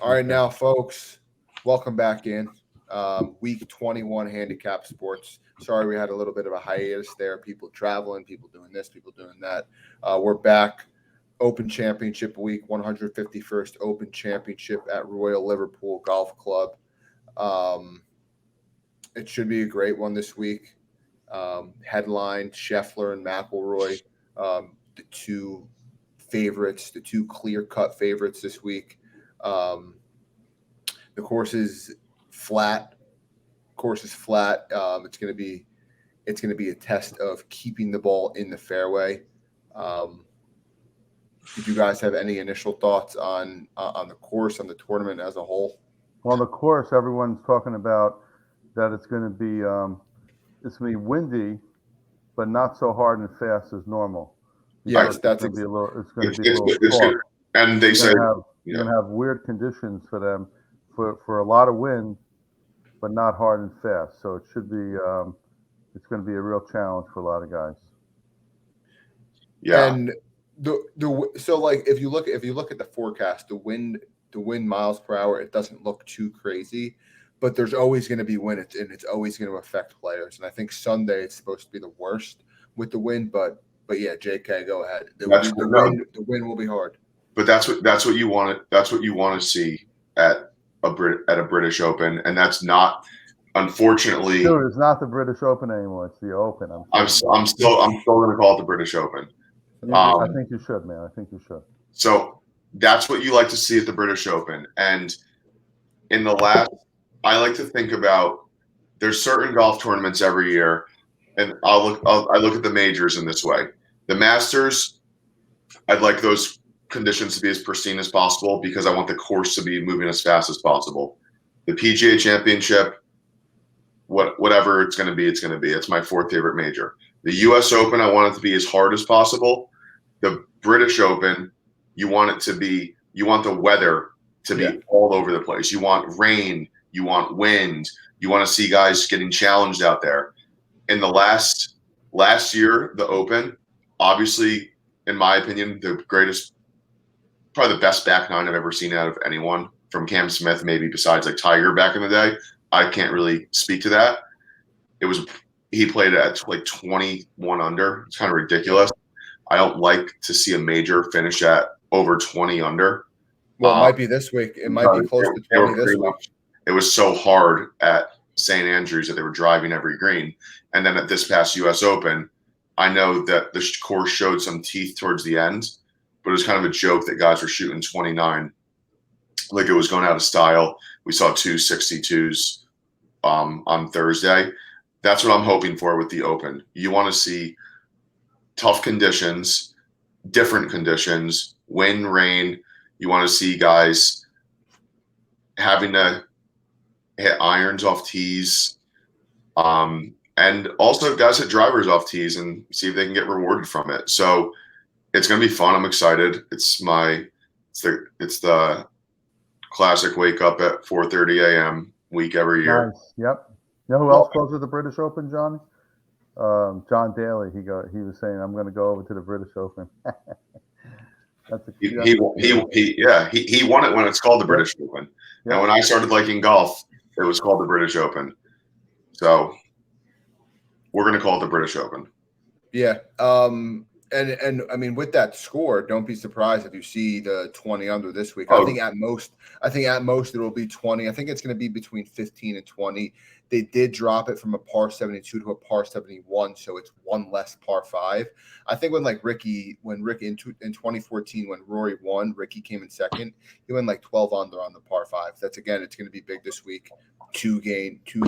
All right, now, folks, welcome back in. Week 21 handicap sports. Sorry, we had a little bit of a hiatus there. People traveling, people doing this, people doing that. We're back. Open Championship week, 151st Open Championship at Royal Liverpool Golf Club. Um, it should be a great one this week. Headline Scheffler and McIlroy, the two favorites, the two clear-cut favorites this week. Um, the course is flat. Course is flat. It's going to be a test of keeping the ball in the fairway. Um, did you guys have any initial thoughts on the course, on the tournament as a whole? Well, the course, everyone's talking about that it's going to be windy, but not so hard and fast as normal. Yes, Because that's it's going to be a little it's good. soft. And they say, You're going to have weird conditions for them for a lot of wind, but not hard and fast. So it should be it's going to be a real challenge for a lot of guys. yeah, And so like if you look at the forecast, the wind miles per hour, it doesn't look too crazy, but there's always going to be wind, and it's always going to affect players. And I think Sunday it's supposed to be the worst with the wind, but yeah, JK, go ahead. The wind will be hard. but that's what you want. That's what you want to see at a British Open, and that's not, unfortunately. Dude, it's not the British Open anymore. It's the Open. I'm still going to call it the British Open. I think you should, man. I think you should. So that's what you like to see at the British Open. And in the last, I like to think about, there's certain golf tournaments every year, and I look at the majors in this way. The Masters, I'd like those conditions to be as pristine as possible because I want the course to be moving as fast as possible. The PGA Championship, whatever it's going to be, it's going to be. It's my fourth favorite major. The U.S. Open, I want it to be as hard as possible. The British Open, you want the weather to be all over the place. You want rain, you want wind, you want to see guys getting challenged out there. In the last year, the Open, obviously, in my opinion, probably the best back nine I've ever seen out of anyone, from Cam Smith, maybe besides like Tiger back in the day. I can't really speak to that. He played at like 21 under. It's kind of ridiculous. I don't like to see a major finish at over 20 under. Well, it might be this week. It might be close to 20 this week. It was so hard at St. Andrews that they were driving every green. And then at this past U.S. Open, I know that the course showed some teeth towards the end, but it was kind of a joke that guys were shooting 29. Like it was going out of style. We saw 262s on Thursday. That's what I'm hoping for with the Open. You want to see tough conditions, different conditions, wind, rain. You want to see guys having to hit irons off tees, and also guys hit drivers off tees and see if they can get rewarded from it. So it's going to be fun. I'm excited. It's the classic wake up at 4:30 a.m. week every year. Nice. Yep. You know who else goes to the British Open, Johnny? John Daly. He was saying, "I'm going to go over to the British Open." He won it when it's called the British Open, and when I started liking golf, it was called the British Open. So we're going to call it the British Open. Yeah. And I mean, with that score, don't be surprised if you see the 20 under this week. I think at most it will be 20. I think it's going to be between 15 and 20. They did drop it from a par 72 to a par 71, so it's one less par 5. I think when Ricky in 2014, when Rory won, Ricky came in second. He went like 12 under on the par 5. It's going to be big this week to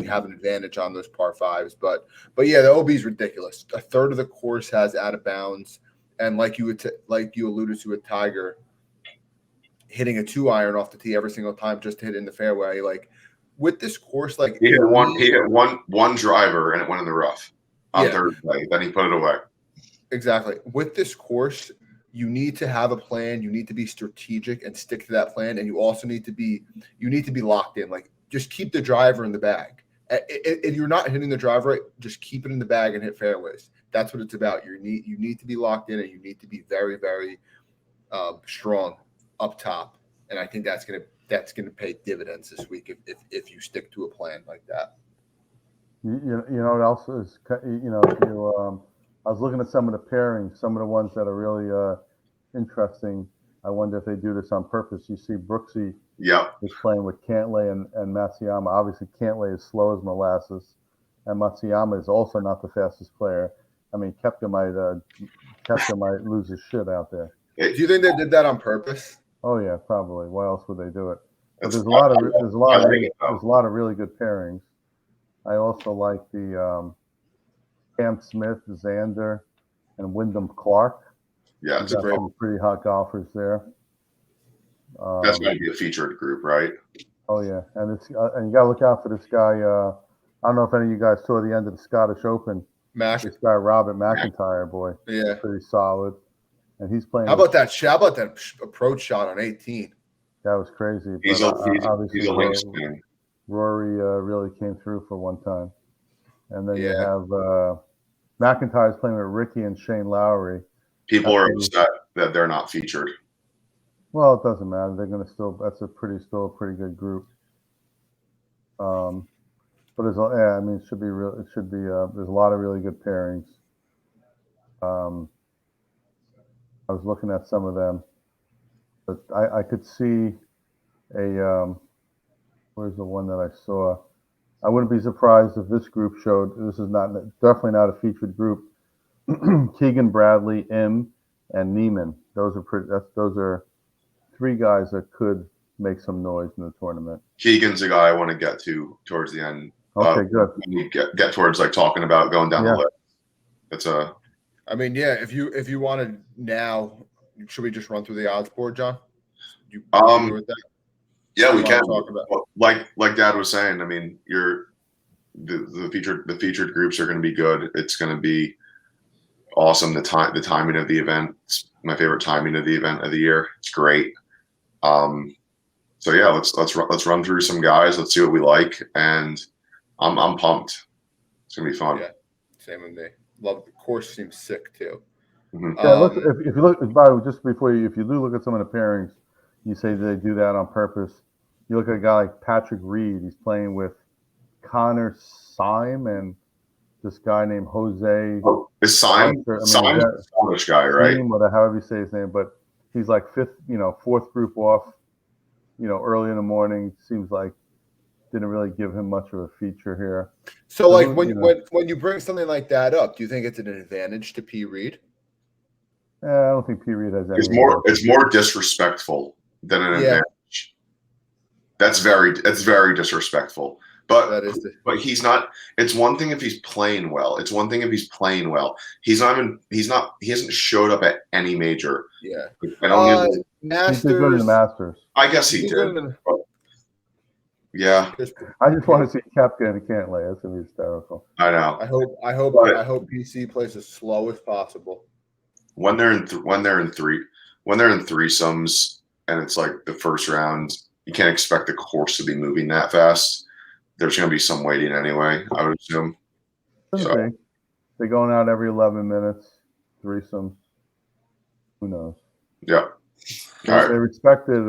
have an advantage on those par 5s. But yeah, the OB is ridiculous. A third of the course has out of bounds, and like you alluded to with Tiger, hitting a 2-iron off the tee every single time just to hit in the fairway. Like with this course, like he hit one driver and it went in the rough on Thursday. Then he put it away. Exactly. With this course, you need to have a plan. You need to be strategic and stick to that plan. And you also need to be locked in. Like just keep the driver in the bag. If you're not hitting the driver right, just keep it in the bag and hit fairways. That's what it's about. You need to be locked in, and you need to be very, very strong up top and I think that's gonna pay dividends this week if you stick to a plan like that. You know what else is, I was looking at some of the pairings, some of the ones that are really interesting. I wonder if they do this on purpose. You see Brooksy Yep. is playing with Cantlay and Matsuyama. Obviously, Cantlay is slow as molasses, and Matsuyama is also not the fastest player. I mean, Koepka might lose his shit out there. Do you think they did that on purpose? Oh yeah, probably. Why else would they do it? But That's- there's a lot of it, really good pairings. I also like the Cam Smith, Xander, and Wyndham Clark. Yeah, it's a great. Some pretty hot golfers there. That's going to be a featured group, right? Oh yeah, and you got to look out for this guy. I don't know if any of you guys saw the end of the Scottish Open. This guy Robert McIntyre, boy, yeah, pretty solid, and he's playing. How about that approach shot on 18? That was crazy. He's obviously a links man. Rory really came through for one time, and then you Yeah. have McIntyre's playing with Ricky and Shane Lowry. People are upset that they're not featured. Well, it doesn't matter. They're going to still. That's still a pretty good group. But it should be real. It should be. There's a lot of really good pairings. I was looking at some of them, but I could see a. Where's the one that I saw? I wouldn't be surprised if this group showed. This is definitely not a featured group. Keegan Bradley, and Neiman. Those are three guys that could make some noise in the tournament. Keegan's a guy I want to get to towards the end. Okay, good. When you get towards like talking about going down the list. It's a. I mean, yeah. If you wanted now, should we just run through the odds board, John? You agree with that? Yeah, we can. Talk about? Like Dad was saying. I mean, the featured groups are going to be good. It's going to be awesome. The timing of the event. It's my favorite timing of the event of the year. It's great. So yeah, let's run through some guys. Let's see what we like, and I'm pumped. It's gonna be fun. Yeah, same with me. Love the course. Seems sick too. Mm-hmm. Yeah, if you look, by the way, just before if you do look at some of the pairings, you say they do that on purpose. You look at a guy like Patrick Reed. He's playing with Connor Syme and this guy named Jose. Oh, is Syme a Scottish guy, right? However you say his name, but he's like fourth group off. Early in the morning. Seems like didn't really give him much of a feature here. So, like when you bring something like that up, do you think it's an advantage to P. Reed? I don't think P. Reed has any. It's more disrespectful than an advantage. That's very disrespectful. But he's not. It's one thing if he's playing well. He hasn't showed up at any major. Yeah. Masters. He did good in the Masters. I guess he did. Yeah. I just want to see Koepka and Cantlay. That's gonna be hysterical. I know. I hope PC plays as slow as possible. When they're in threesomes and it's like the first round, you can't expect the course to be moving that fast. There's going to be some waiting anyway, I would assume. They're going out every 11 minutes, threesome. Who knows? Yeah. They respected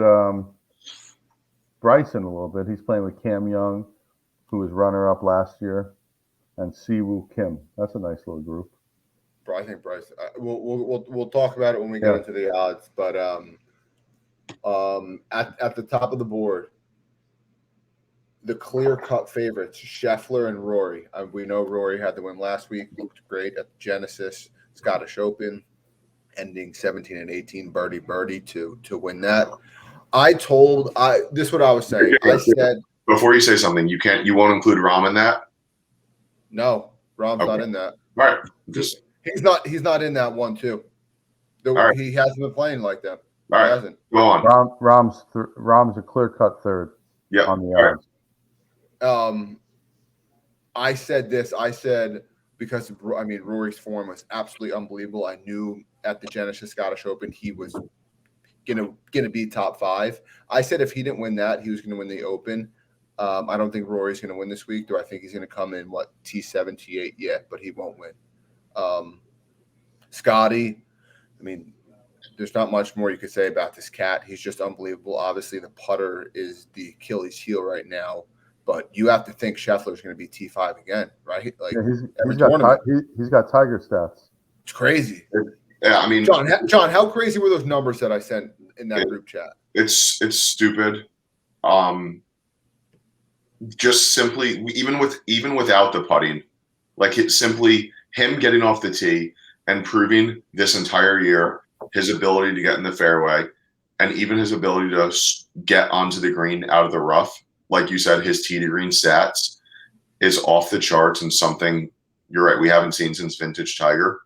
Bryson a little bit. He's playing with Cam Young, who was runner-up last year, and Siwoo Kim. That's a nice little group. I think Bryson. We'll talk about it when we get into the odds. But at the top of the board, the clear-cut favorites, Scheffler and Rory. We know Rory had the win last week. Looked great at the Genesis Scottish Open, ending 17 and 18 birdie to win that. This is what I was saying. I said before you say something, you won't include Rahm in that? No, Rahm's not in that. All right. He's not in that one too. Right. He hasn't been playing like that. All right. He hasn't. Go on. Rahm's a clear-cut third. Yeah. On the odds. I said this. I said because Rory's form was absolutely unbelievable. I knew at the Genesis Scottish Open he was gonna be top 5. I said if he didn't win that, he was gonna win the Open. I don't think Rory's gonna win this week. Do I think he's gonna come in T7, T8? Yeah, but he won't win. Scotty, there's not much more you could say about this cat. He's just unbelievable. Obviously, the putter is the Achilles heel right now, but you have to think Scheffler's going to be T5 again, right? Like he's got Tiger stats. It's crazy. Yeah, I mean, John, how crazy were those numbers that I sent in that group chat? It's stupid. Just simply, even without the putting, like simply him getting off the tee and proving this entire year his ability to get in the fairway, and even his ability to get onto the green out of the rough. Like you said, his tee to green stats is off the charts and something, you're right, we haven't seen since vintage Tiger.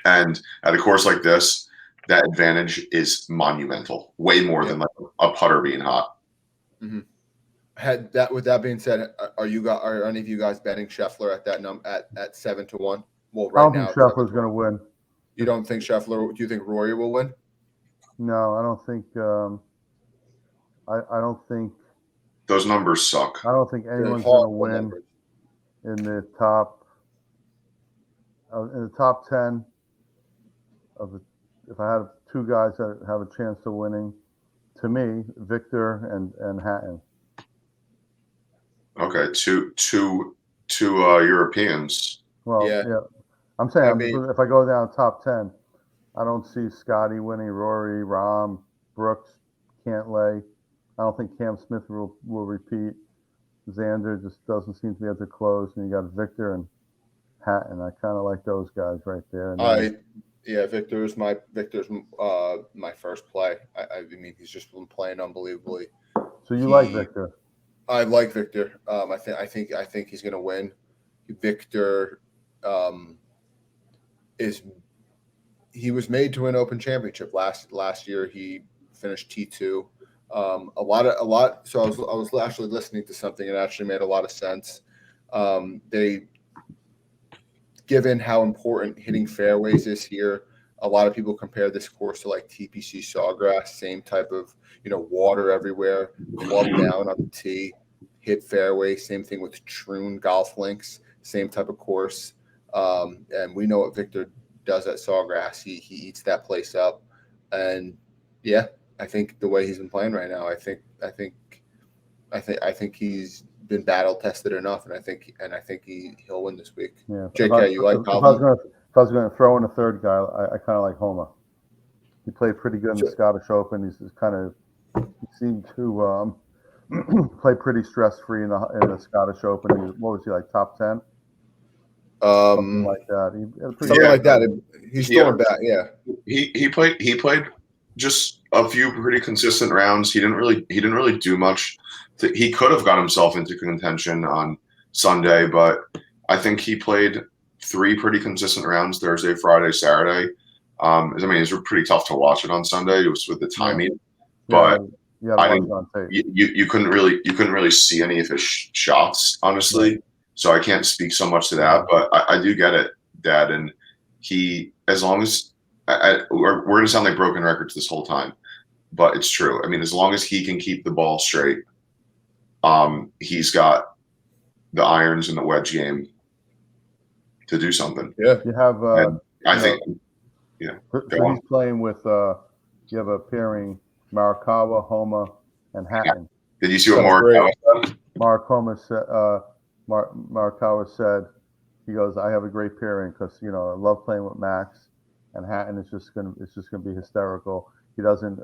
And at a course like this, that advantage is monumental, way more than like a putter being hot. Mm-hmm. With that being said, are any of you guys betting Scheffler at that at 7-1? Well, right I don't now, think Scheffler's going to win. You don't think Scheffler? Do you think Rory will win? No, I don't think. I don't think those numbers suck. I don't think anyone's going to win in the top 10 of the. If I had two guys that have a chance of winning, to me, Victor and Hatton. Okay, two Europeans. Well, yeah. I'm saying if I go down top 10, I don't see Scotty winning, Rory, Rahm, Brooks, Cantlay. I don't think Cam Smith will repeat. Xander just doesn't seem to be able to close, and you got Victor and Hatton. I kind of like those guys right there. Victor's my first play. I mean, he's just been playing unbelievably. So you like Victor? I like Victor. I think he's going to win. Victor he was made to win Open Championship last year. He finished T2. So I was actually listening to something and it actually made a lot of sense. Given how important hitting fairways is here, a lot of people compare this course to like TPC Sawgrass, same type of water everywhere, club down on the tee, hit fairway. Same thing with Troon golf links, same type of course. And we know what Victor does at Sawgrass. He eats that place up, and I think the way he's been playing right now, I think he's been battle tested enough, and I think he'll win this week. Yeah. JK, you like if I was going to throw in a third guy, I kind of like Homa. He played pretty good in the Scottish Open. He seemed to play pretty stress free in the Scottish Open. What was he like, top 10? Something like that. He's throwing back. Yeah. He played just a few pretty consistent rounds. He didn't really do much. He could have got himself into contention on Sunday, but I think he played 3 pretty consistent rounds Thursday, Friday, Saturday. I mean, it was pretty tough to watch it on Sunday. It was with the timing, but I didn't. You couldn't really see any of his shots, honestly. So I can't speak so much to that, but I do get it, Dad. And as long as we're going to sound like broken records this whole time, but it's true. I mean, as long as he can keep the ball straight, he's got the irons in the wedge game to do something. Yeah, you have. I think. So he's playing with. You have a pairing: Morikawa, Homa, and Hatton. Did you see what Morikawa said? Morikawa said, he goes, I have a great pairing because I love playing with Max, and Hatton is just gonna be hysterical. He doesn't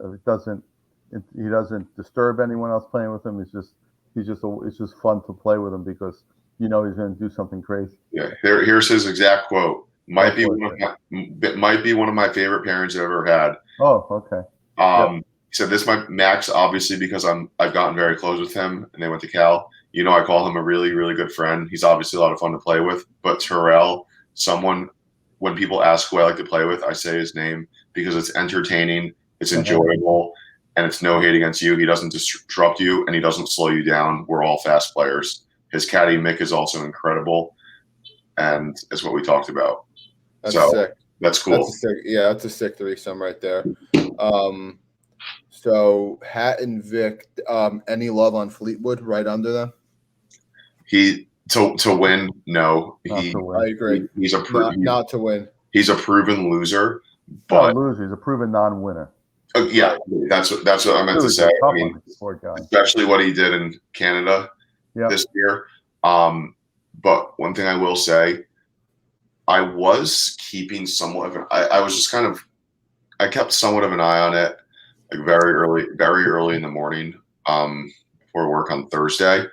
disturb anyone else playing with him. It's just fun to play with him because he's going to do something crazy. Yeah, here's his exact quote. Might be one of my favorite pairings I've ever had. Oh, okay. He said this Max, obviously, because I've gotten very close with him and they went to Cal. I call him a really, really good friend. He's obviously a lot of fun to play with. But Terrell, when people ask who I like to play with, I say his name because it's entertaining, it's enjoyable, and it's no hate against you. He doesn't disrupt you and he doesn't slow you down. We're all fast players. His caddy, Mick, is also incredible. And it's what we talked about. That's sick. That's cool. That's a sick threesome right there. So Hatton, Vic, any love on Fleetwood right under them? To win, no. I agree. He's not to win. He's a proven loser. But loser. He's a proven non-winner. yeah, that's what I meant to say. I mean, especially what he did in Canada this year. But one thing I will say, I was keeping somewhat of an. I was just kind of. I kept somewhat of an eye on it, like very early in the morning, before work on Thursday,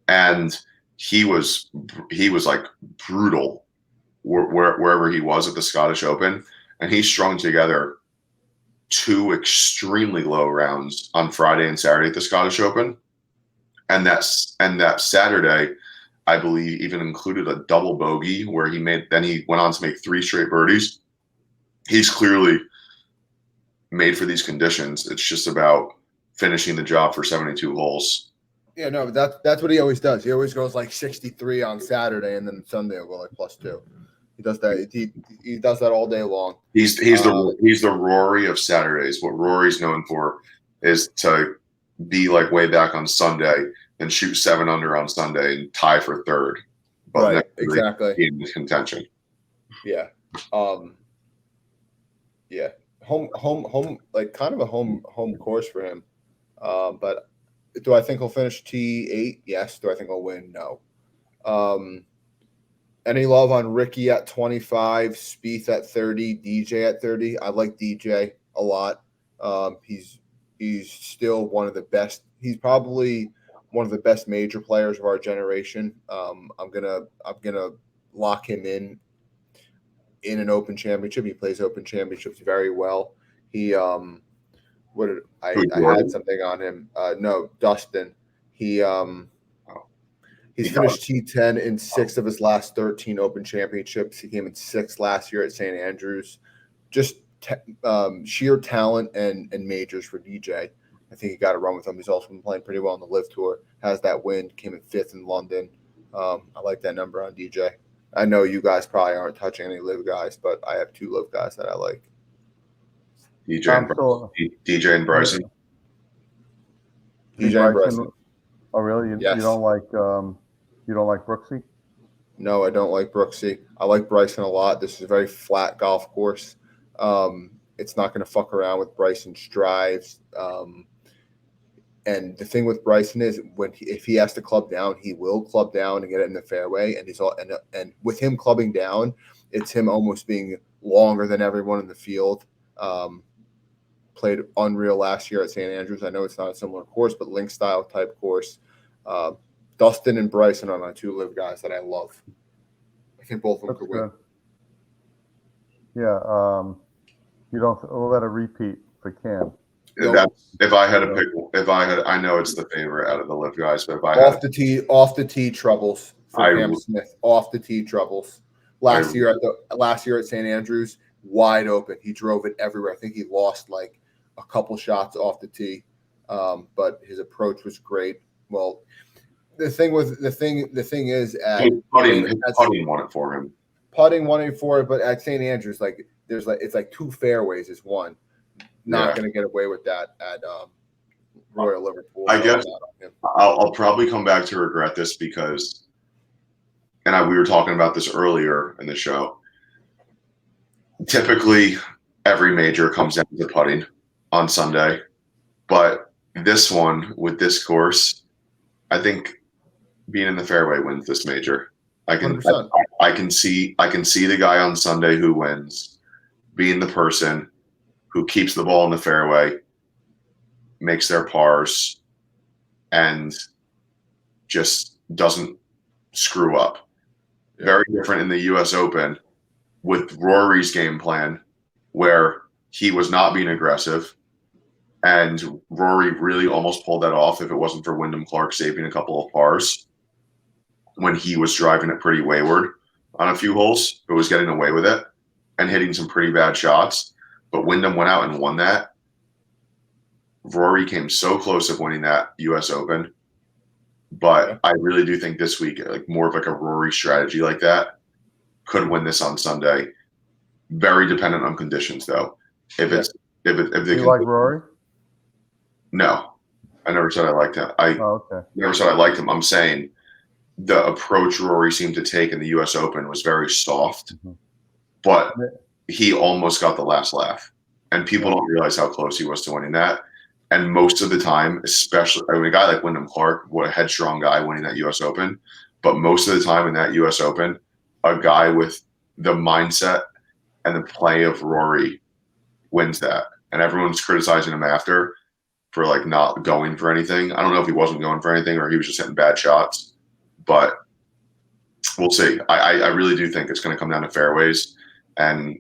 and he was like brutal wherever he was at the Scottish Open, and he strung together 2 extremely low rounds on Friday and Saturday at the Scottish Open, and that Saturday, I believe, even included a double bogey where he went on to make 3 straight birdies. He's clearly made for these conditions. It's just about finishing the job for 72 holes. Yeah, no, but that's what he always does. He always goes like 63 on Saturday, and then Sunday will go like +2. He does that. He does that all day long. He's the Rory of Saturdays. What Rory's known for is to be like way back on Sunday and shoot 7 under on Sunday and tie for third. But right, exactly. In contention. Yeah. Yeah. Home, like kind of a home course for him. But do I think he'll finish T8? Yes. Do I think he'll win? No. Any love on Ricky at 25, Spieth at 30, DJ at 30? I like DJ a lot. He's still one of the best. He's probably one of the best major players of our generation. I'm gonna lock him in an Open Championship. He plays Open Championships very well. He I had something on him. No, Dustin. He's finished T10 in 6 of his last 13 Open Championships. He came in 6th last year at St. Andrews. Just sheer talent and majors for DJ. I think he got a run with him. He's also been playing pretty well on the Live Tour. Has that win. Came in 5th in London. I like that number on DJ. I know you guys probably aren't touching any Live guys, but I have 2 Live guys that I like. DJ and Bryson. DJ and Bryson. Oh, really? Yes. You don't like Brooksy? No, I don't like Brooksy. I like Bryson a lot. This is a very flat golf course. It's not going to fuck around with Bryson's drives. And the thing with Bryson is if he has to club down, he will club down and get it in the fairway. And and with him clubbing down, it's him almost being longer than everyone in the field. Played unreal last year at St. Andrews. I know it's not a similar course, but link style type course. Dustin and Bryson are my 2 Live guys that I love. I think both of them could win. Yeah. We'll let a repeat for Cam. If I had to pick, I know it's the favorite out of the Live guys, but if I off the tee troubles for Cam Smith, off the tee troubles. Last year at St. Andrews, wide open. He drove it everywhere. I think he lost like a couple shots off the tee, but his approach was great. Well, the thing is, putting won it for him. Putting won it for it, but at St. Andrews, it's like 2 fairways is one. Not going to get away with that at Royal Liverpool. I guess I'll probably come back to regret this because, and we were talking about this earlier in the show. Typically, every major comes down to putting on Sunday, but this one with this course, I think being in the fairway wins this major. I can see the guy on Sunday who wins being the person who keeps the ball in the fairway, makes their pars, and just doesn't screw up. Yeah. Very different in the U.S. Open with Rory's game plan, where he was not being aggressive, and Rory really almost pulled that off if it wasn't for Wyndham Clark saving a couple of pars when he was driving it pretty wayward on a few holes, but was getting away with it and hitting some pretty bad shots. But Wyndham went out and won that. Rory came so close of winning that U.S. Open. But I really do think this week, like more of like a Rory strategy like that, could win this on Sunday. Very dependent on conditions, though. If they like Rory? No, I never said I liked him. Never said I liked him. I'm saying the approach Rory seemed to take in the U.S. Open was very soft. Mm-hmm. But he almost got the last laugh, and people don't realize how close he was to winning that. And most of the time, especially a guy like Wyndham Clark, what a headstrong guy winning that U.S. Open, but most of the time in that U.S. Open, a guy with the mindset and the play of Rory wins that, and everyone's criticizing him after for like not going for anything. I don't know if he wasn't going for anything or he was just hitting bad shots, but we'll see. I really do think it's going to come down to fairways and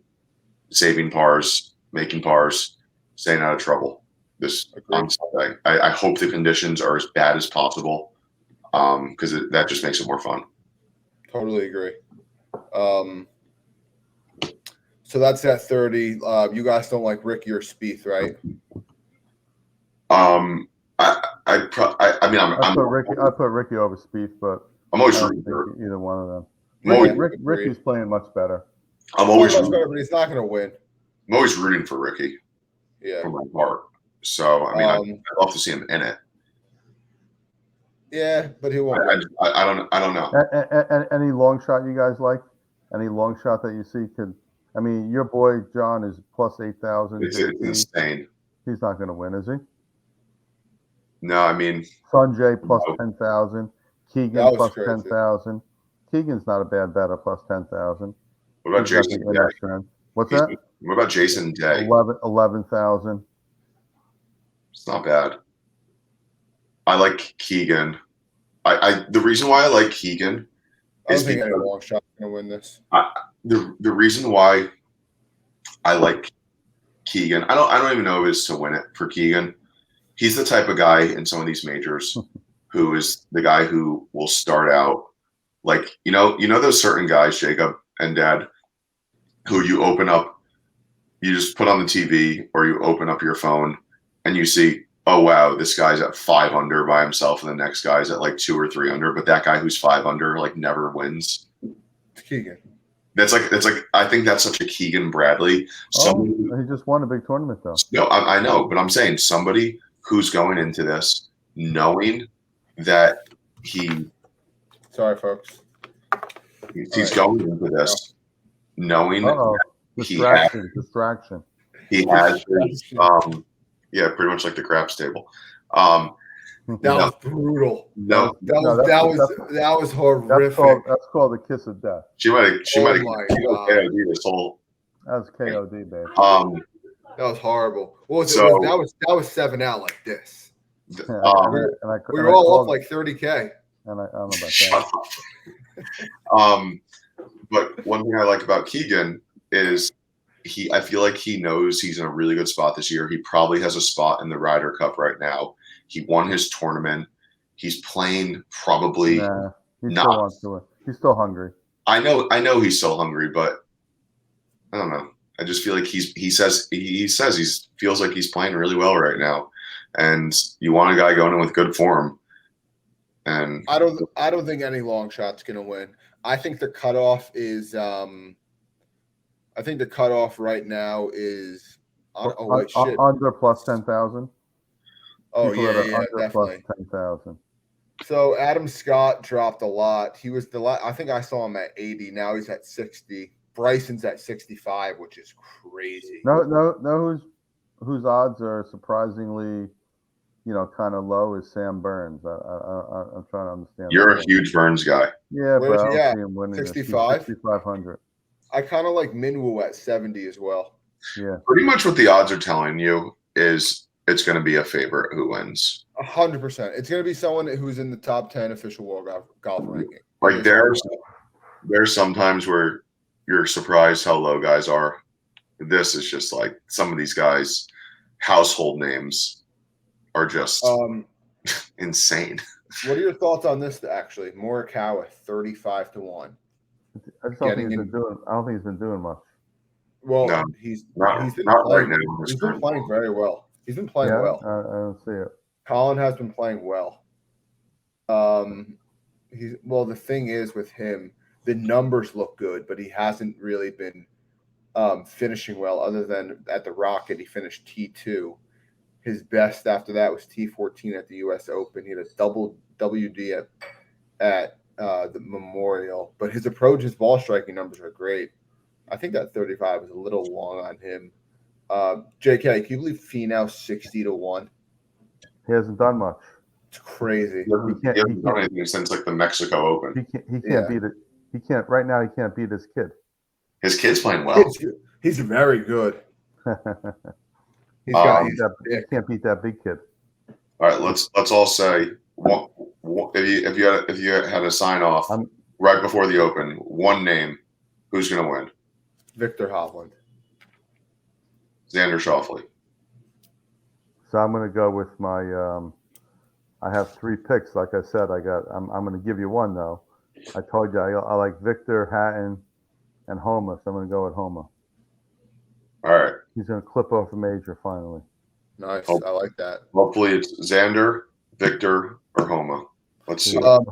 saving pars, making pars, staying out of trouble this on Sunday. I hope the conditions are as bad as possible because that just makes it more fun. Totally agree. So that's at 30. You guys don't like Ricky or Spieth, right? I mean, I put Ricky over Spieth, but I'm always rooting for either one of them. Ricky's playing much better. I'm always much better, but he's not going to win. I'm always rooting for Ricky. Yeah, for my heart. So I mean, I'd love to see him in it. Yeah, but he won't. I don't know. Any long shot you guys like? Any long shot that you see could? I mean, your boy John is plus 8,000. It's insane. He's not going to win, is he? No, I mean Sanjay plus 10,000. Keegan plus 10,000. Keegan's not a bad bet at plus 10,000. What about Jason Day? What's that? What about Jason Day? 11,000. It's not bad. I like Keegan. The reason why I like Keegan is because any long shot going to win this. The reason why I like Keegan, I don't even know if it's to win it for Keegan. He's the type of guy in some of these majors who is the guy who will start out like you know those certain guys, Jacob and Dad, who you open up, you just put on the TV or you open up your phone and you see, oh wow, this guy's at 5 under by himself, and the next guy's at like 2 or 3 under, but that guy who's 5 under like never wins. It's Keegan. That's like I think that's such a Keegan Bradley. He just won a big tournament though. No, I know, but I'm saying somebody who's going into this knowing that he. Sorry, folks. He's going into this knowing distraction. He has his, yeah, pretty much like the craps table. That was brutal. No, that was horrific. That's called the kiss of death. She might have KOD this whole. That was KOD, babe. That was horrible. That was 7 out like this. We were all up like 30K. And I don't know about that. But one thing I like about Keegan is I feel like he knows he's in a really good spot this year. He probably has a spot in the Ryder Cup right now. He won his tournament. He's playing probably not. He's still hungry. I know he's still hungry, but I don't know. I just feel like he says he feels like he's playing really well right now, and you want a guy going in with good form. And I don't think any long shot's gonna win. I think the cutoff is right now is under plus 10,000. Oh yeah, under definitely. Plus 10,000. So Adam Scott dropped a lot. He was I think I saw him at 80. Now he's at 60. Bryson's at 65, which is crazy. No, whose odds are surprisingly, kind of low is Sam Burns. I'm trying to understand. You're a huge Burns guy. Yeah, but I don't see him winning 65? 6,500. I kind of like Minwoo at 70 as well. Yeah. Pretty much what the odds are telling you is it's going to be a favorite who wins. 100%. It's going to be someone who's in the top 10 official world golf ranking. Like there's sometimes where you're surprised how low guys are. This is just like some of these guys' household names are just insane. What are your thoughts on this? Actually, Morikawa 35-1. I don't think he's been doing much. Well, no, he's not right now. He's been playing very well. He's been playing well. I don't see it. Colin has been playing well. The thing is with him, the numbers look good, but he hasn't really been finishing well. Other than at the Rocket, he finished T2. His best after that was T14 at the U.S. Open. He had a double WD at the Memorial, but his ball striking numbers are great. I think that 35 is a little long on him. JK, can you believe Finau 60-1? He hasn't done much. It's crazy. He hasn't done anything since like the Mexico Open. He can't beat it. He can't right now. He can't beat his kid. His kid's playing well. He's very good. He can't beat that big kid. All right, let's all say if you had to sign off right before the Open, one name, who's going to win? Victor Hovland. Xander Schauffele. So I'm going to go with my. I have 3 picks. Like I said, I'm going to give you one though. I told you I like Victor, Hatton, and Homa, so I'm going to go with Homa. All right. He's going to clip off a major finally. Nice. I like that. Hopefully it's Xander, Victor, or Homa. Let's see. John,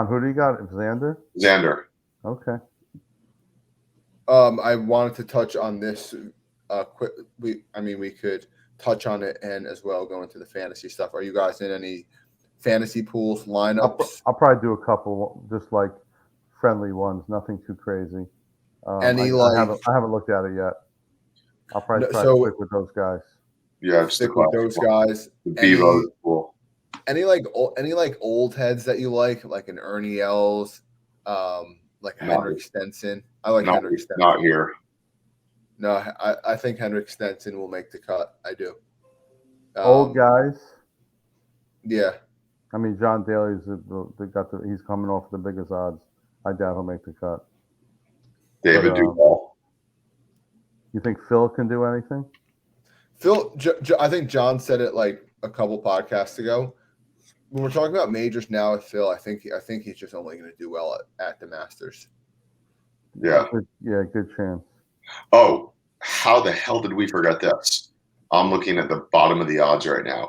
who do you got? Xander? Xander. Okay. I wanted to touch on this quick. We could touch on it and as well go into the fantasy stuff. Are you guys in any fantasy pools, lineups? I'll probably do a couple, just like friendly ones, nothing too crazy. I haven't looked at it yet. I'll probably try to stick with those guys. Yeah, stick with those guys. The Bevo is cool. Any old heads that you like an Ernie Els, like Henrik Stenson. I like Henrik Stenson. Not here. No, I think Henrik Stenson will make the cut. I do. Old guys. Yeah. I mean, John Daly's he's coming off the biggest odds. I doubt he'll make the cut. David Duval. You think Phil can do anything? Phil, I think John said it like a couple podcasts ago. When we're talking about majors now with Phil, I think he's just only going to do well at the Masters. Yeah. Good chance. Oh, how the hell did we forget this? I'm looking at the bottom of the odds right now.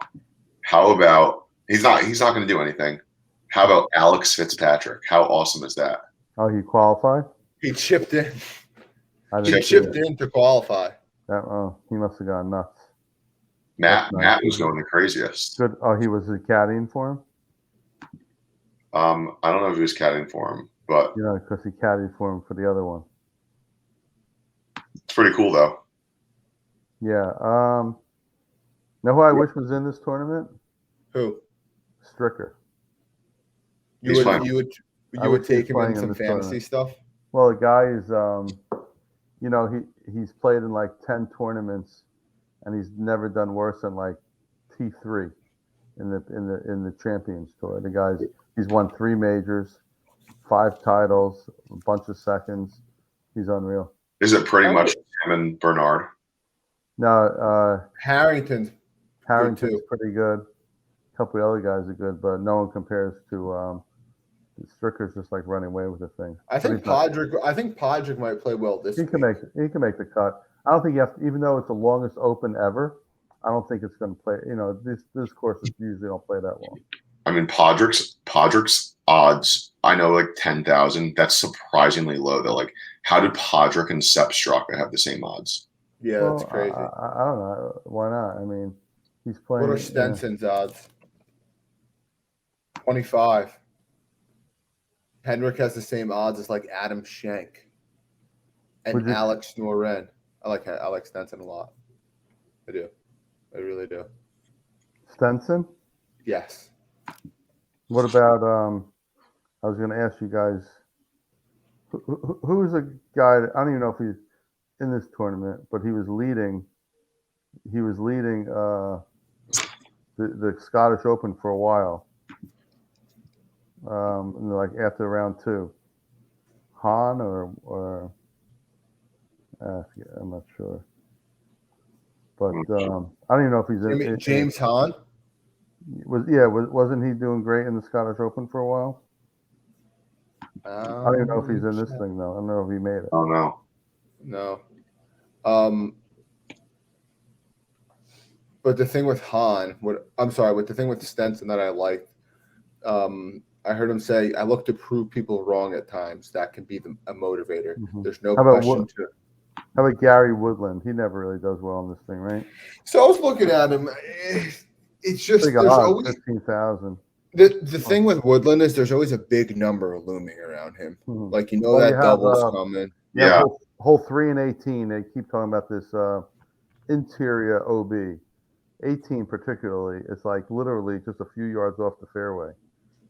How about he's not going to do anything. How about Alex Fitzpatrick? How awesome is that? Oh, he qualified? He chipped in. He chipped in to qualify. He must have gone nuts. Matt was going the craziest. Good. Oh, he was caddying for him? I don't know if he was caddying for him, but because he caddied for him for the other one. It's pretty cool though. Yeah. Know who I wish was in this tournament? Who? Stricker. You would take him in some fantasy stuff? Well, the guy is he's played in like 10 tournaments and he's never done worse than like T3 in the Champions Tour. The guy's he's won 3 majors, 5 titles, a bunch of seconds. He's unreal. Is it pretty much him and Bernard? No, Harrington's pretty good. A couple of other guys are good, but no one compares to Stricker's just like running away with the thing. I think Podrick might play well this week. He can make the cut. I don't think you have to, even though it's the longest Open ever, I don't think it's going to play. This courses usually don't play that long. I mean, Podrick's odds, I know like 10,000. That's surprisingly low. Though, like, how did Podrick and Sepp Straka have the same odds? Yeah, that's crazy. I don't know. Why not? I mean, he's playing. What are Stenson's odds? 25. Henrik has the same odds as like Adam Schenk and Alex Noren. I like Alex Stenson a lot. I do. I really do. Stenson? Yes. What about I was going to ask you guys who's a guy I don't even know if he's in this tournament, but he was leading the Scottish Open for a while. Like after round 2. Han or I'm not sure. But I don't even know if he's in James Hahn? Wasn't he doing great in the Scottish Open for a while? I don't even know if he's in this thing though. I don't know if he made it. Oh no. No. But the thing with Han, the thing with Stenson that I liked, I heard him say, I look to prove people wrong at times. That can be a motivator. Mm-hmm. There's no question to it. How about Gary Woodland? He never really does well on this thing, right? So I was looking at him. It's just there's always 15,000. The thing with Woodland is there's always a big number looming around him. Mm-hmm. Like that double's coming. Yeah. hole 3 and 18, they keep talking about this interior OB. 18 particularly, it's like literally just a few yards off the fairway.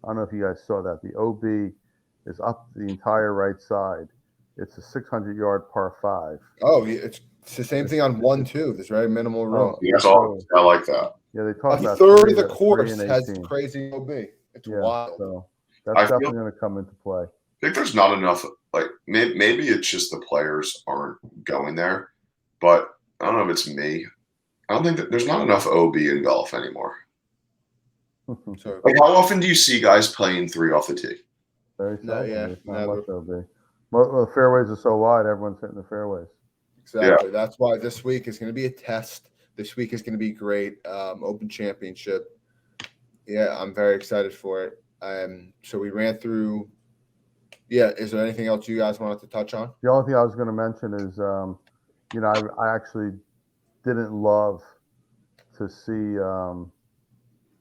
I don't know if you guys saw that. The OB is up the entire right side. It's a 600-yard par 5. Oh, it's the same thing on 1 too. There's very minimal room. Oh, That's all. I like that. Yeah, they talk A about third of the 3 course and has 18. crazy OB. It's Yeah, wild. so I that's feel- definitely going to come into play. I think there's not enough. Like maybe it's just the players aren't going there, but I don't know if it's me. I don't think that there's not enough OB in golf anymore. So Like, how often do you see guys playing 3 off the tee? Very No, seldom. yeah, There's not never. much OB. Well, the fairways are so wide, everyone's hitting the fairways. exactly. That's why this week is going to be a test. This week is going to be great. Open Championship. Yeah, I'm very excited for it. So we ran through. Yeah, is there anything else you guys wanted to touch on? The only thing I was going to mention is, I actually didn't love to see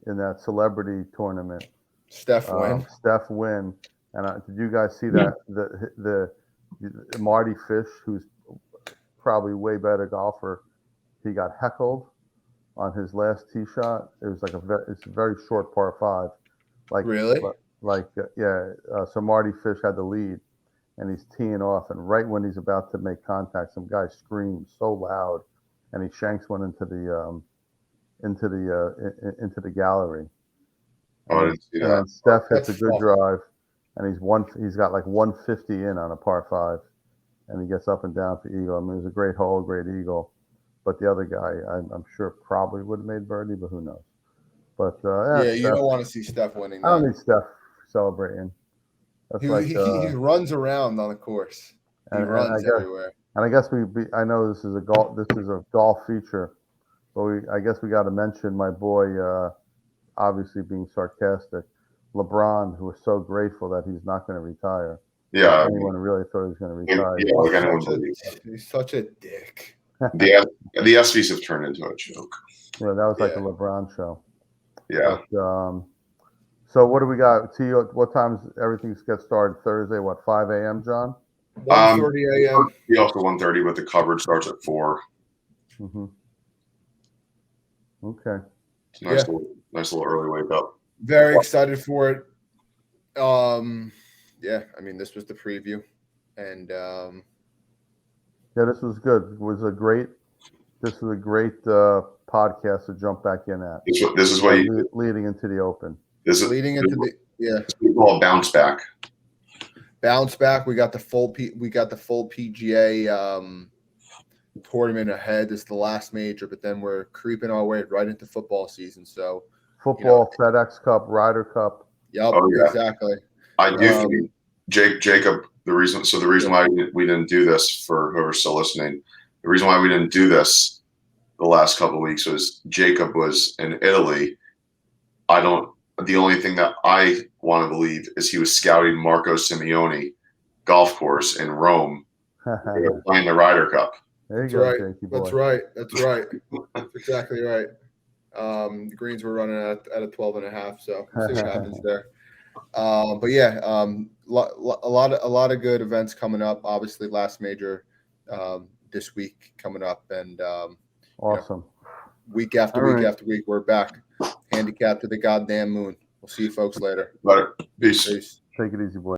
in that celebrity tournament Steph win. Steph win. And did you guys see that the Marty Fish, who's probably way better golfer, he got heckled on his last tee shot. It was like it's a very short par 5. Like Really? So Marty Fish had the lead, and he's teeing off, and right when he's about to make contact, some guy screams so loud, and he shanks one into the gallery. Oh, I didn't see that. And Steph hits That's a good tough. drive, and he's got like 150 in on a par 5, and he gets up and down for eagle. I mean, it was a great hole, great eagle, but the other guy, I'm sure probably would have made birdie, but who knows? But Yeah, you Steph, don't want to see Steph winning. I don't That. need Steph celebrating. That's He runs around on the course. He runs everywhere. And I guess I know this is a golf feature, but I guess we got to mention my boy, obviously being sarcastic, LeBron, who was so grateful that he's not going to retire. Yeah, Anyone really thought he was going to retire. yeah, like anyone believes. He's such a dick. The ESPYs have turned into a joke. Yeah, that was like Yeah. a LeBron show. Yeah. But, so what do we got? What times everything gets started? Thursday, what, 5 a.m., John? 1:30 a.m. Be off to 1:30, but the coverage starts at 4. Mm-hmm. Okay. It's a nice little early wake up. Very excited for it. Yeah, I mean, this was the preview, and Yeah, this was good. It was a great podcast to jump back in at. This is what you leading into the Open. this is leading into the all bounce back. Bounce back. We got the full PGA tournament ahead. This is the last major, but then we're creeping our way right into football season. So Football, FedEx Cup, Ryder Cup. Yep, Oh, yeah. exactly. I do think Jacob. The reason why we didn't do this, for whoever's still listening, the reason why we didn't do this the last couple of weeks was Jacob was in Italy. The only thing that I want to believe is he was scouting Marco Simeone golf course in Rome. They were playing the Ryder Cup. There you That's go, right. Jakey boy. That's right. That's right. That's exactly right. The greens were running at a 12.5, so we'll see what happens there. But yeah, a lot of good events coming up. Obviously, last major this week coming up, and Awesome. Week after All week right. after week, we're back. Handicapped to the goddamn moon. We'll see you folks later. Later. Peace. Peace. Take it easy, boy.